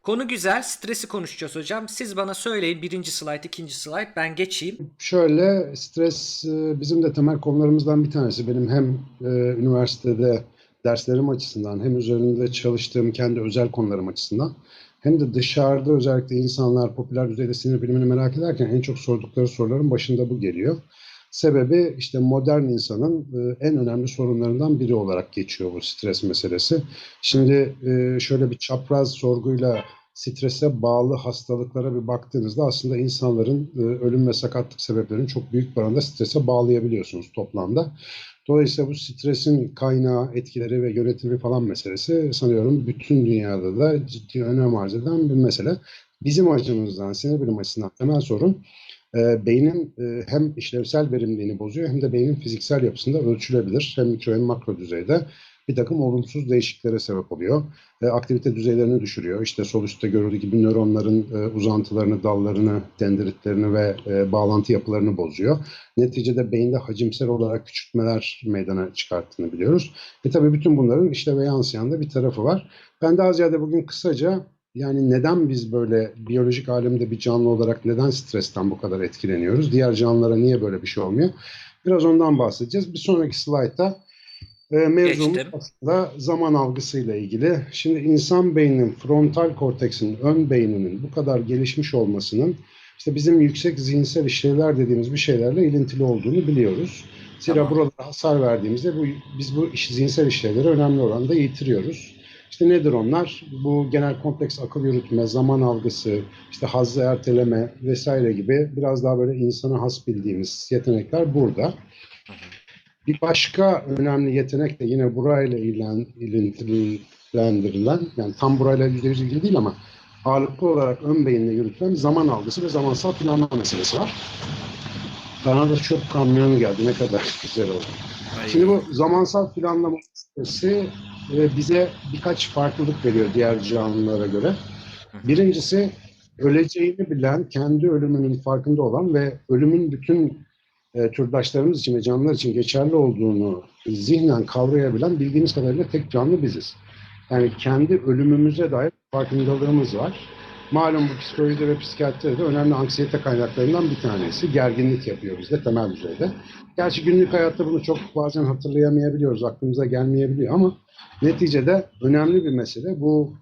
Konu güzel. Stresi konuşacağız hocam. Siz bana söyleyin. Birinci slide, ikinci slide. Ben geçeyim. Şöyle stres bizim de temel konularımızdan bir tanesi. Benim hem üniversitede derslerim açısından hem üzerinde çalıştığım kendi özel konularım açısından hem de dışarıda özellikle insanlar popüler düzeyde sinir bilimini merak ederken en çok sordukları soruların başında bu geliyor. Sebebi işte modern insanın en önemli sorunlarından biri olarak geçiyor bu stres meselesi. Şimdi şöyle bir çapraz sorguyla strese bağlı hastalıklara bir baktığınızda aslında insanların ölüm ve sakatlık sebeplerini çok büyük bir oranda strese bağlayabiliyorsunuz toplamda. Dolayısıyla bu stresin kaynağı, etkileri ve yönetimi falan meselesi sanıyorum bütün dünyada da ciddi önem arz eden bir mesele. Bizim açımızdan, sinir bilim açısından temel sorun beynin hem işlevsel verimliliğini bozuyor hem de beynin fiziksel yapısında ölçülebilir. Hem mikro hem makro düzeyde bir takım olumsuz değişikliklere sebep oluyor. Aktivite düzeylerini düşürüyor. İşte sol üstte görüldüğü gibi nöronların uzantılarını, dallarını, dendritlerini ve bağlantı yapılarını bozuyor. Neticede beyinde hacimsel olarak küçültmeler meydana çıkarttığını biliyoruz. Tabii bütün bunların işleve yansıyan da bir tarafı var. Ben daha ziyade bugün kısaca yani neden biz böyle biyolojik alemde bir canlı olarak neden stresten bu kadar etkileniyoruz? Diğer canlılara niye böyle bir şey olmuyor? Biraz ondan bahsedeceğiz. Bir sonraki slaytta mevzumuz Geçtim. aslında zaman algısıyla ilgili. Şimdi insan beyninin frontal korteksin, ön beyninin bu kadar gelişmiş olmasının işte bizim yüksek zihinsel işlevler dediğimiz bir şeylerle ilintili olduğunu biliyoruz. Zira Tamam. burada hasar verdiğimizde biz bu zihinsel işlevleri önemli oranda yitiriyoruz. İşte nedir onlar? Bu genel kompleks akıl yürütme, zaman algısı, işte hazzı erteleme vesaire gibi biraz daha böyle insana has bildiğimiz yetenekler burada. Hı hı. Bir başka önemli yetenek de yine burayla ilintilendirilen, yani tam burayla %100 ilgili değil ama ağırlıklı olarak ön beyinle yürütülen zaman algısı ve zamansal planlama meselesi var. Bana da çöp kamyonu geldi. Ne kadar güzel oldu. Şimdi Ay. bu zamansal planlama meselesi bize birkaç farklılık veriyor diğer canlılara göre. Hı hı. Birincisi öleceğini bilen, kendi ölümünün farkında olan ve ölümün bütün türdaşlarımız için ve canlılar için geçerli olduğunu zihnen kavrayabilen bildiğimiz kadarıyla tek canlı biziz. Yani kendi ölümümüze dair farkındalığımız var. Malum bu psikolojide ve psikiyatride de önemli anksiyete kaynaklarından bir tanesi. Gerginlik yapıyor bizde temel düzeyde. Gerçi günlük hayatta bunu çok bazen hatırlayamayabiliyoruz, aklımıza gelmeyebiliyor ama neticede önemli bir mesele. Bu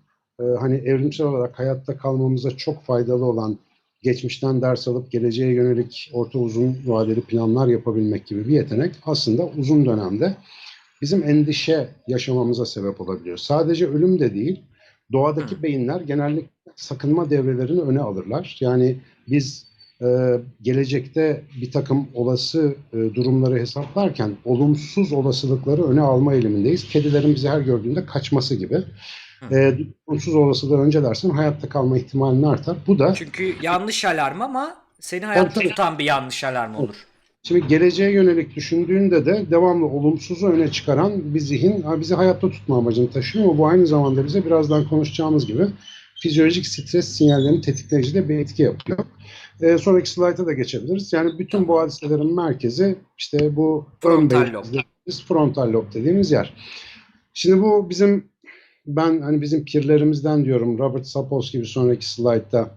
hani evrimsel olarak hayatta kalmamıza çok faydalı olan geçmişten ders alıp geleceğe yönelik orta uzun vadeli planlar yapabilmek gibi bir yetenek aslında uzun dönemde bizim endişe yaşamamıza sebep olabiliyor. Sadece ölüm de değil, Hı. doğadaki beyinler genellikle sakınma devrelerini öne alırlar. Yani biz gelecekte bir takım olası durumları hesaplarken olumsuz olasılıkları öne alma eğilimindeyiz. Kedilerin bizi her gördüğünde kaçması gibi. Hı hı. Olumsuz olasılığı öncelersen hayatta kalma ihtimalin artar. Bu da Çünkü yanlış alarm ama seni tabii hayatta tabii. tutan bir yanlış alarm olur. Şimdi geleceğe yönelik düşündüğünde de devamlı olumsuzu öne çıkaran bir zihin bizi hayatta tutma amacını taşıyor ama bu aynı zamanda bize birazdan konuşacağımız gibi fizyolojik stres sinyallerini tetikleyici de bir etki yapıyor. Sonraki slayta da geçebiliriz. Yani bütün bu Tamam. hadiselerin merkezi işte bu ön beyin Frontal lob. dediğimiz frontal lob dediğimiz yer. Şimdi bu ben hani bizim pirlerimizden diyorum Robert Sapolsky bir sonraki slaytta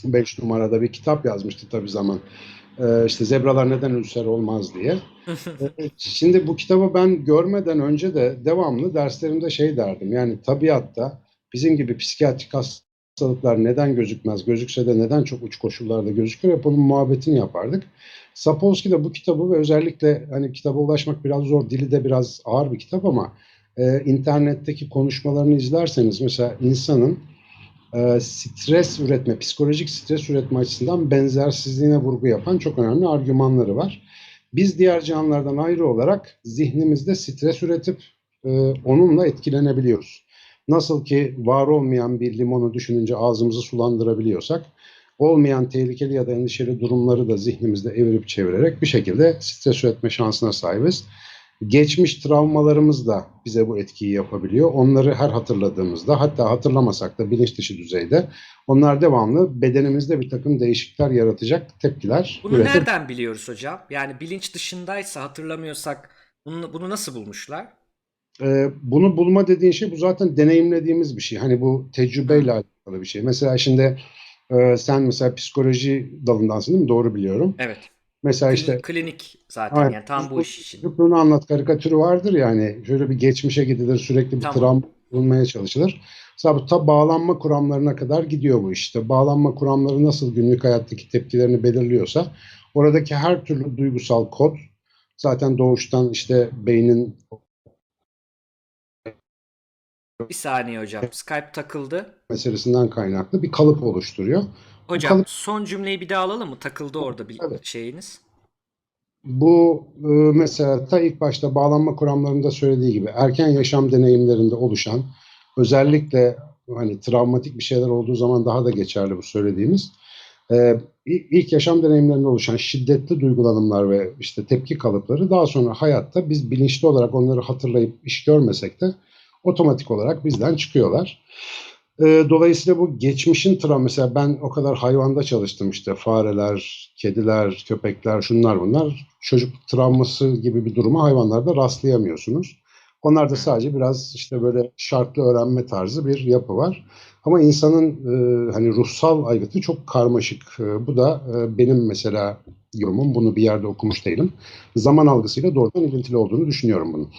Hı. 5 numarada bir kitap yazmıştı tabii zaman. İşte zebralar neden ülser olmaz diye. Şimdi bu kitabı ben görmeden önce de devamlı derslerimde şey derdim. Yani tabiatta bizim gibi psikiyatrik hastalıklar neden gözükmez? Gözükse de neden çok uç koşullarda gözükür? Hep onun muhabbetini yapardık. Sapolsky de bu kitabı ve özellikle hani kitaba ulaşmak biraz zor, dili de biraz ağır bir kitap ama internetteki konuşmalarını izlerseniz mesela insanın stres üretme, psikolojik stres üretme açısından benzersizliğine vurgu yapan çok önemli argümanları var. Biz diğer canlılardan ayrı olarak zihnimizde stres üretip onunla etkilenebiliyoruz. Nasıl ki var olmayan bir limonu düşününce ağzımızı sulandırabiliyorsak, olmayan tehlikeli ya da endişeli durumları da zihnimizde evirip çevirerek bir şekilde stres üretme şansına sahibiz. Geçmiş travmalarımız da bize bu etkiyi yapabiliyor. Onları her hatırladığımızda, hatta hatırlamasak da bilinç dışı düzeyde onlar devamlı bedenimizde bir takım değişiklikler yaratacak tepkiler Bunu üretebilir. nereden biliyoruz hocam? Yani bilinç dışındaysa hatırlamıyorsak bunu nasıl bulmuşlar? Bunu bulma dediğin şey bu zaten deneyimlediğimiz bir şey. Hani bu Hı. tecrübeyle bir şey. Mesela şimdi sen mesela psikoloji dalındansın değil mi? Doğru biliyorum. Evet. Mesela işte Klinik zaten aynen, yani tam bu iş için. çocukluğunu anlat karikatürü vardır yani. Şöyle bir geçmişe gidilir, sürekli bir Tamam. travma bulmaya çalışılır. Mesela bu ta bağlanma kuramlarına kadar gidiyor bu işte. Bağlanma kuramları nasıl günlük hayattaki tepkilerini belirliyorsa oradaki her türlü duygusal kod zaten doğuştan işte beynin Bir saniye hocam. Skype takıldı. meselesinden kaynaklı bir kalıp oluşturuyor. Bu Hocam kalıp, son cümleyi bir daha alalım mı? Takıldı orada bir evet, şeyiniz. bu mesela ta ilk başta bağlanma kuramlarında söylediği gibi erken yaşam deneyimlerinde oluşan, özellikle hani travmatik bir şeyler olduğu zaman daha da geçerli bu söylediğimiz, ilk yaşam deneyimlerinde oluşan şiddetli duygulanımlar ve işte tepki kalıpları daha sonra hayatta biz bilinçli olarak onları hatırlayıp iş görmesek de otomatik olarak bizden çıkıyorlar. Dolayısıyla bu geçmişin mesela ben o kadar hayvanda çalıştım, işte fareler, kediler, köpekler, şunlar bunlar. Çocukluk travması gibi bir duruma hayvanlarda rastlayamıyorsunuz. Onlarda Hı. sadece biraz işte böyle şartlı öğrenme tarzı bir yapı var. Ama insanın hani ruhsal aygıtı çok karmaşık. Bu da benim mesela yorumum. Bunu bir yerde okumuş değilim. Zaman algısıyla doğrudan ilintili olduğunu düşünüyorum bunun.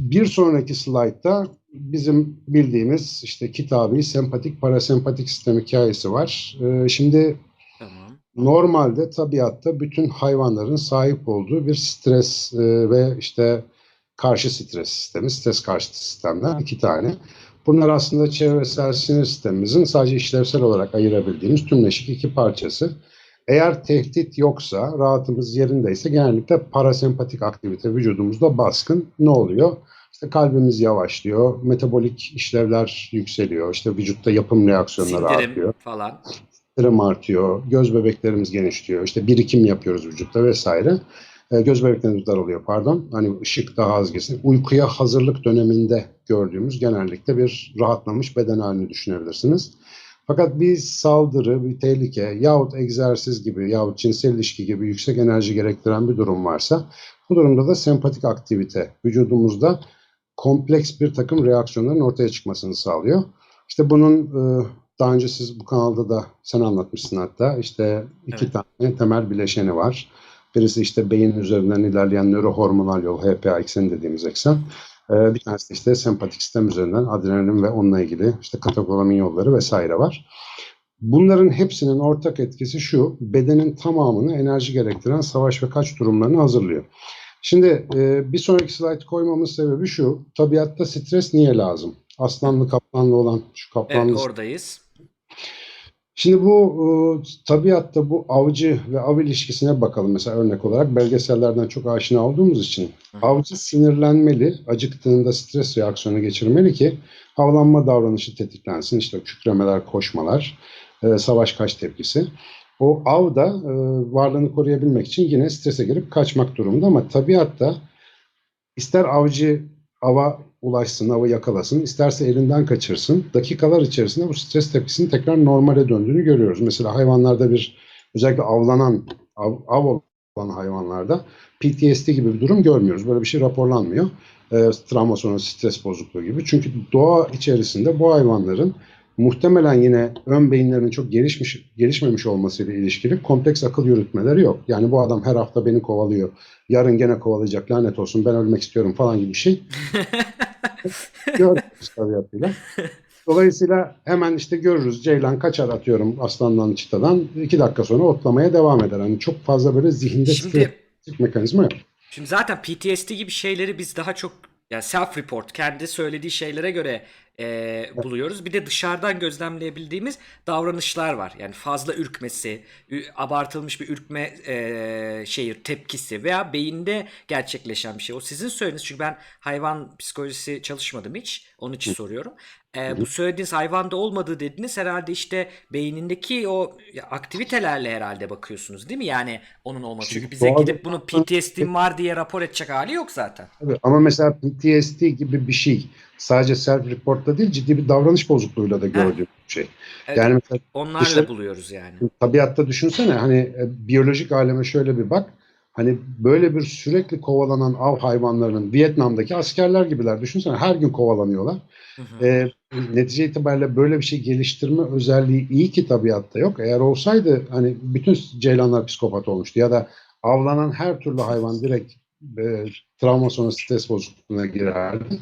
Bir sonraki slaytta bizim bildiğimiz işte kitabi, sempatik, parasempatik sistem hikayesi var. Şimdi Tamam. normalde tabiatta bütün hayvanların sahip olduğu bir stres ve işte karşı stres sistemi, stres karşıtı sistemler iki tane. Bunlar aslında çevresel sinir sistemimizin sadece işlevsel olarak ayırabildiğimiz tümleşik iki parçası. Eğer tehdit yoksa, rahatımız yerindeyse genellikle parasempatik aktivite vücudumuzda baskın. Ne oluyor? İşte kalbimiz yavaşlıyor, metabolik işlevler yükseliyor, işte vücutta yapım reaksiyonları Sindirim artıyor, falan. sindirim artıyor, göz bebeklerimiz genişliyor, işte birikim yapıyoruz vücutta vesaire. Göz bebeklerimiz daralıyor, pardon. Hani ışık daha az girsin. Uykuya hazırlık döneminde gördüğümüz genellikle bir rahatlamış beden halini düşünebilirsiniz. Fakat bir saldırı, bir tehlike yahut egzersiz gibi yahut cinsel ilişki gibi yüksek enerji gerektiren bir durum varsa bu durumda da sempatik aktivite vücudumuzda kompleks bir takım reaksiyonların ortaya çıkmasını sağlıyor. İşte bunun daha önce siz bu kanalda da sen anlatmışsın hatta işte iki Evet. tane temel bileşeni var. Birisi işte beyin üzerinden ilerleyen nörohormonal yol HPA ekseni dediğimiz eksen. Bir tanesi de işte sempatik sistem üzerinden adrenalin ve onunla ilgili işte katekolamin yolları vesaire var. Bunların hepsinin ortak etkisi şu: bedenin tamamını enerji gerektiren savaş ve kaç durumlarını hazırlıyor. Şimdi bir sonraki slide koymamın sebebi şu: tabiatta stres niye lazım? Hı. Aslanlı kaplanlı olan şu Evet kaplanlı. oradayız. Şimdi bu tabiatta bu avcı ve av ilişkisine bakalım mesela örnek olarak. Belgesellerden çok aşina olduğumuz için Hı hı. avcı sinirlenmeli, acıktığında stres reaksiyonu geçirmeli ki avlanma davranışı tetiklensin. İşte kükremeler, koşmalar, savaş kaç tepkisi. O av da varlığını koruyabilmek için yine strese girip kaçmak durumunda, ama tabiatta İster avcı ava ulaşsın, avı yakalasın, isterse elinden kaçırsın. Dakikalar içerisinde bu stres tepkisinin tekrar normale döndüğünü görüyoruz. Mesela hayvanlarda özellikle avlanan, av olan hayvanlarda PTSD gibi bir durum görmüyoruz. Böyle bir şey raporlanmıyor. Travma sonrası stres bozukluğu gibi. Çünkü doğa içerisinde bu hayvanların muhtemelen yine ön beyinlerinin çok gelişmemiş olmasıyla ilişkili kompleks akıl yürütmeleri yok. Yani bu adam her hafta beni kovalıyor, yarın gene kovalayacak, lanet olsun, ben ölmek istiyorum falan gibi bir şey görmüyoruz tabiatıyla. Dolayısıyla hemen işte görürüz, ceylan kaçar atıyorum aslandan, çitadan, 2 dakika sonra otlamaya devam eder. Hani çok fazla böyle zihinde stres Şimdi mekanizma yok. Şimdi zaten PTSD gibi şeyleri biz daha çok yani self report kendi söylediği şeylere göre buluyoruz. Bir de dışarıdan gözlemleyebildiğimiz davranışlar var. Yani fazla ürkmesi, abartılmış bir ürkme tepkisi veya beyinde gerçekleşen bir şey. O sizin söylediğiniz, çünkü ben hayvan psikolojisi çalışmadım hiç. Onun için soruyorum. Bu söylediğiniz hayvanda olmadığı dediniz, herhalde işte beynindeki o aktivitelerle herhalde bakıyorsunuz değil mi? Yani onun olması. Şimdi Çünkü bize doğada gidip bunu PTSD'm var diye rapor edecek hali yok zaten. tabii, ama mesela PTSD gibi bir şey sadece self-report'ta değil, ciddi bir davranış bozukluğuyla da Heh, gördüğüm bir şey. evet, Yani mesela dışarı onlarla buluyoruz yani. tabiatta düşünsene, hani biyolojik aleme şöyle bir bak. Hani böyle bir sürekli kovalanan av hayvanlarının, Vietnam'daki askerler gibiler. Düşünsene, her gün kovalanıyorlar. Hı hı. netice itibariyle böyle bir şey geliştirme özelliği iyi ki tabiatta yok. Eğer olsaydı hani bütün ceylanlar psikopat olmuştu ya da avlanan her türlü hayvan direkt travma sonrası stres bozukluğuna girerdi.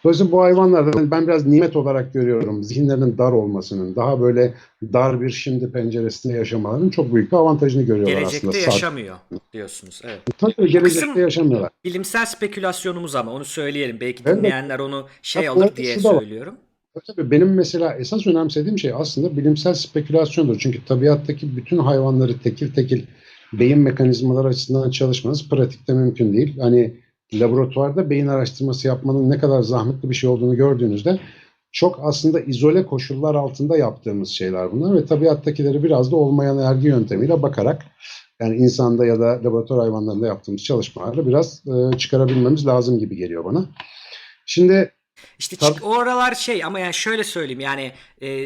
Dolayısıyla bu hayvanlardan ben biraz nimet olarak görüyorum. Zihinlerinin dar olmasının, daha böyle dar bir şimdi penceresinde yaşamalarının çok büyük bir avantajını görüyorlar aslında. Gelecekte yaşamıyor diyorsunuz. Evet. Tabii Bu gelecekte kısım yaşamıyorlar. bilimsel spekülasyonumuz ama onu söyleyelim. Belki Evet. dinleyenler onu şey Hatta alır orada diye şu da var. söylüyorum. Tabii benim mesela esas önemsediğim şey aslında bilimsel spekülasyondur. Çünkü tabiattaki bütün hayvanları tekil tekil beyin mekanizmaları açısından çalışmanız pratikte mümkün değil. Hani laboratuvarda beyin araştırması yapmanın ne kadar zahmetli bir şey olduğunu gördüğünüzde çok aslında izole koşullar altında yaptığımız şeyler bunlar ve tabiattakileri biraz da olmayan ergi yöntemiyle bakarak yani insanda ya da laboratuvar hayvanlarında yaptığımız çalışmalarla biraz çıkarabilmemiz lazım gibi geliyor bana. Şimdi İşte tabii o aralar şey ama yani şöyle söyleyeyim yani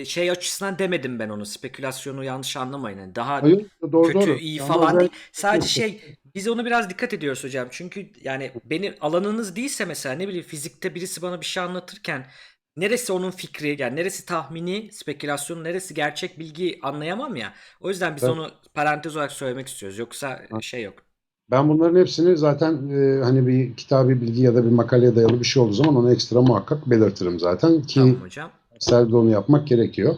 şey açısından demedim ben onu spekülasyonu yanlış anlamayın. Yani daha hayır, doğru kötü doğru. iyi Ama falan değil. Sadece özellikle şey biz onu biraz dikkat ediyoruz hocam. Çünkü yani benim alanınız değilse mesela ne bileyim fizikte birisi bana bir şey anlatırken neresi onun fikri yani neresi tahmini spekülasyon neresi gerçek bilgi anlayamam ya. O yüzden biz onu parantez olarak söylemek istiyoruz. Yoksa şey yok. ben bunların hepsini zaten hani bir kitabi bilgi ya da bir makaleye dayalı bir şey olduğu zaman onu ekstra muhakkak belirtirim zaten Tamam ki hocam. dersler de onu yapmak gerekiyor.